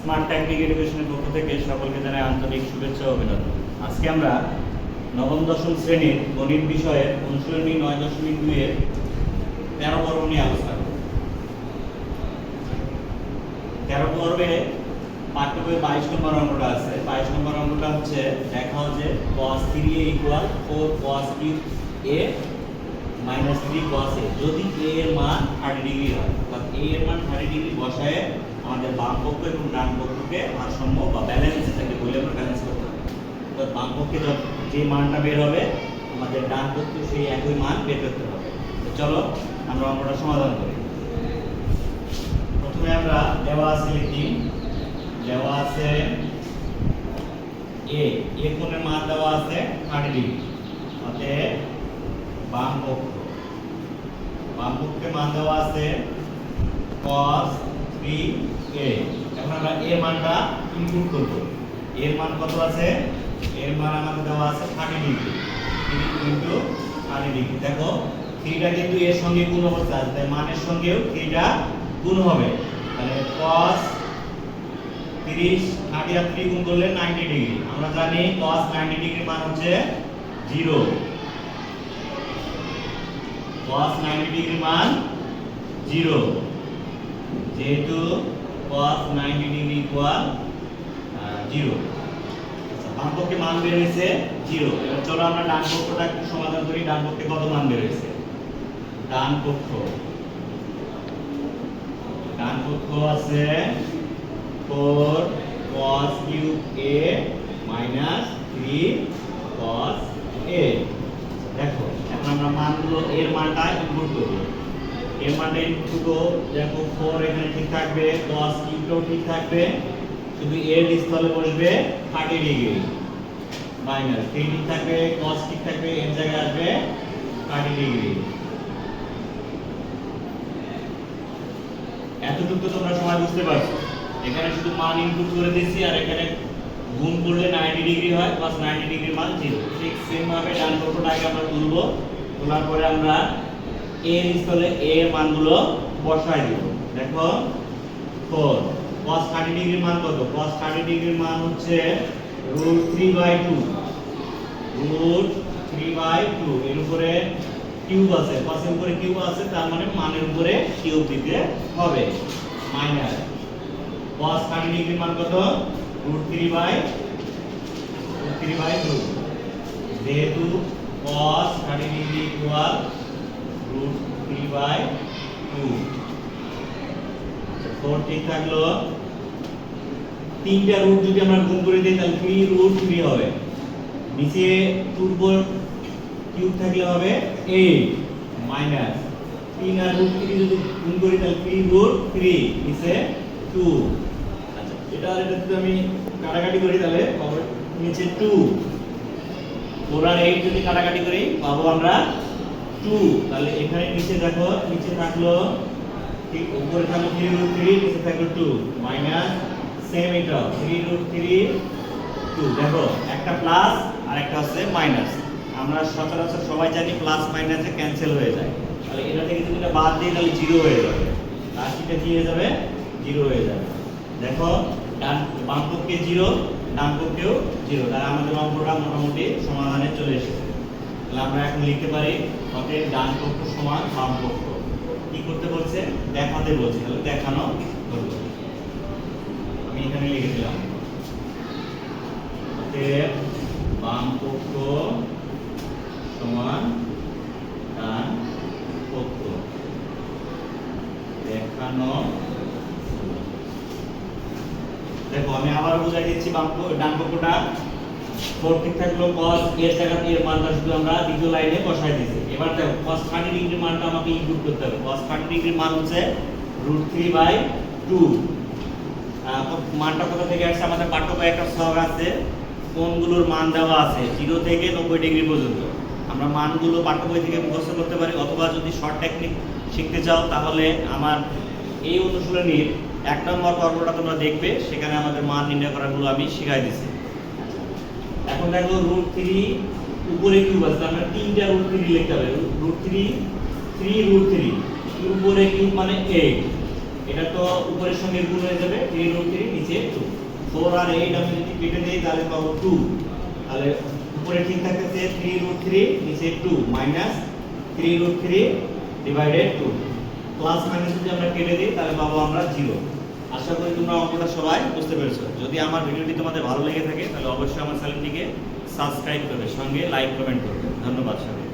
Smart technique এডুকেশনের পক্ষ থেকে সকলকে জানাই আন্তরিক শুভেচ্ছা ও অভিনন্দন। আজকে আমরা নবম দশম শ্রেণীর গণিত বিষয়ের অনুশীলনী 9.2 এর 13 পর্ব নিয়ে আলোচনা করব। 13 পর্বে পাঠ্য বইয়ে 22 নম্বর অঙ্কটা আছে। 22 নম্বর অঙ্কটা হচ্ছে দেখাও যে cos 3a = 4 cos 3a - 3 cos a যদি a এর মান 30 ডিগ্রি হয়, অর্থাৎ a এর মান 30 ডিগ্রি বসায় আমাদের বাম পক্ষ এবং ডান পক্ষকে ভারসাম্য বা ব্যালেন্স, এটাকে বলে আমরা ব্যালেন্স করতে হবে। অর্থাৎ বাম পক্ষে যে মানটা বের হবে আমাদের ডান পক্ষে সেই একই মান বের করতে হবে। তো চলো আমরা অঙ্কটা সমাধান করি। প্রথমে আমরা দেওয়া আছে লিখি, দেওয়া আছে a কোণের মান দেওয়া আছে 30 ডিগ্রি, অতএব বাম পক্ষে মান দেওয়া আছে cos 3a। এখন আমরা এর মানটা ইনপুট করব। এর মান কত আছে? এর মান আমাদের দেওয়া আছে 30 ডিগ্রি, 3 * 30 ডিগ্রি। দেখো 3টা কিন্তু এর সঙ্গে গুণ অবস্থা আছে, তাই মানের সঙ্গেও 3টা গুণ হবে। তাহলে cos 30 30 আর 3 গুণ করলে 90 ডিগ্রি। আমরা জানি cos 90 ডিগ্রির মান হচ্ছে 0। cos 90 ডিগ্রির মান 0, যেহেতু cos 90 ডিগ্রি = 0। আচ্ছা, বাম পক্ষে মান বের হয়েছে 0। এবার চলো আমরা ডান পক্ষটা একটু সমাধান করি। ডান পক্ষে কত মান বের হয়েছে? ডান পক্ষ আছে 4 cos 3a - 3 cos a। দেখো এখন আমরা মানগুলো এর মানটা ইনপুট করব। এর মানটা ইনপুট করব, দেখো 4 এখানে ঠিক থাকবে, cos কিউবটাও ঠিক থাকবে, শুধু এর স্থলে বসবে 30 ডিগ্রি মাইনাস 3 ঠিক থাকবে, cos ঠিক থাকবে, এর জায়গায় আসবে 30 ডিগ্রি। এতটুকু তো তোমরা সবাই বুঝতে পারছো। এখানে শুধু মান ইনপুট করে দিয়েছি আর এখানে গুণ করলে 90 ডিগ্রি হয়, প্লাস 90 ডিগ্রির মান 0। ঠিক সেম ভাবে ডান পক্ষটাকে আমরা তুলব, তোলার পরে আমরা এর স্থলে a এর মানগুলো বসাই দেব। দেখো 4 cos 30 ডিগ্রির মান কত? cos 30 ডিগ্রির মান হচ্ছে √3/2। √3/2 এর উপরে কিউব আছে, cos এর উপরে কিউব আছে, তার মানে মানের উপরে কিউব দিতে হবে। মাইনাস cos 30 ডিগ্রির মান কত? √3/2। যেহেতু cos 30 ডিগ্রি = √3/2। 4 ঠিক থাকলো, তিনটা রুট যদি আমরা গুণ করে দিই তাহলে 3√3 হবে। নিচে 2 এর উপর কিউব থাকলে হবে 8 মাইনাস 3 আর √3 যদি গুণ করি তাহলে 3√3 নিচে 2। আচ্ছা, এটা যদি আমি কাটাকাটি করি তাহলে পাবো নিচে 2। 4 আর 8 যদি কাটাকাটি করি পাবো আমরা 2। তাহলে এখানে নিচে দেখো, নিচে থাকলো ঠিক উপরে থাকলো 3√3, নিচে থাকলো 2 মাইনাস সেম এটা 3√3 2। দেখো একটা প্লাস আর একটা হচ্ছে মাইনাস। আমরা সচরাচর সবাই জানি প্লাস মাইনাসে ক্যান্সেল হয়ে যায়। তাহলে এটা থেকে যদি এটা বাদ দিই তাহলে 0 হয়ে যাবে, রাশিটা কি হয়ে যাবে? 0 হয়ে যাবে। দেখো বাম পক্ষে 0, ডান পক্ষেও 0। তাহলে আমাদের অঙ্কটা মোটামুটি সমাধানে চলে এসেছে। তাহলে আমরা এখন লিখতে পারি অতএব ডান পক্ষ সমান বাম পক্ষ। কি করতে বলছে? দেখাতে বলছে, তাহলে দেখানো হলো। আমি এখানে লিখে দিলাম অতএব বাম পক্ষ সমান ডান পক্ষ, দেখানো। দেখো আমি আবার বুঝাই দিচ্ছি, ডান পক্ষটা 4 ঠিক থাকলো, cos এর জায়গাতে এর মানটা শুধু আমরা দ্বিতীয় লাইনে বসাই দিয়েছি। এবার দেখো cos 30 ডিগ্রির মানটা আমাকে ইনপুট করতে হবে। cos 30 ডিগ্রির মান হচ্ছে √3/2। মানটা কোথা থেকে আসছে? আমাদের পাঠ্য বইয়ে একটা ছক আছে, কোণগুলোর মান দেওয়া আছে 0 থেকে 90 ডিগ্রি পর্যন্ত। আমরা মানগুলো পাঠ্য বই থেকে মুখস্থ করতে পারি, অথবা যদি শর্ট টেকনিক শিখতে চাও তাহলে আমার এই অনুশীলনীর 1 নম্বর পর্বটা তোমরা দেখবে, সেখানে আমাদের মান নির্ণয় করাগুলো আমি শিখাই দিচ্ছি। এখন দেখো √3 উপরে কিউব আছে, আমরা তিনটা √3 লিখতে হবে। √3 3√3 উপরে কিউব মানে 8, এটা তো উপরের সঙ্গে গুণ হয়ে যাবে 3√3 নিচে 2। 4 আর 8 আমি যদি কেটে দেই তাহলে পাবো 2। তাহলে উপরে ঠিক থাকতেছে 3√3 নিচে 2 মাইনাস 3√3 ডিভাইডেড 2। প্লাস মাইনাস যদি আমরা কেটে দিই তাহলে পাবো আমরা 0। আশা করি তোমরা অঙ্কটা সবাই বুঝতে পেরেছো। যদি আমার ভিডিওটি তোমাদের ভালো লেগে থাকে তাহলে অবশ্যই আমার চ্যানেলটিকে সাবস্ক্রাইব করবে, সঙ্গে লাইক কমেন্ট করবে। ধন্যবাদ সবাই।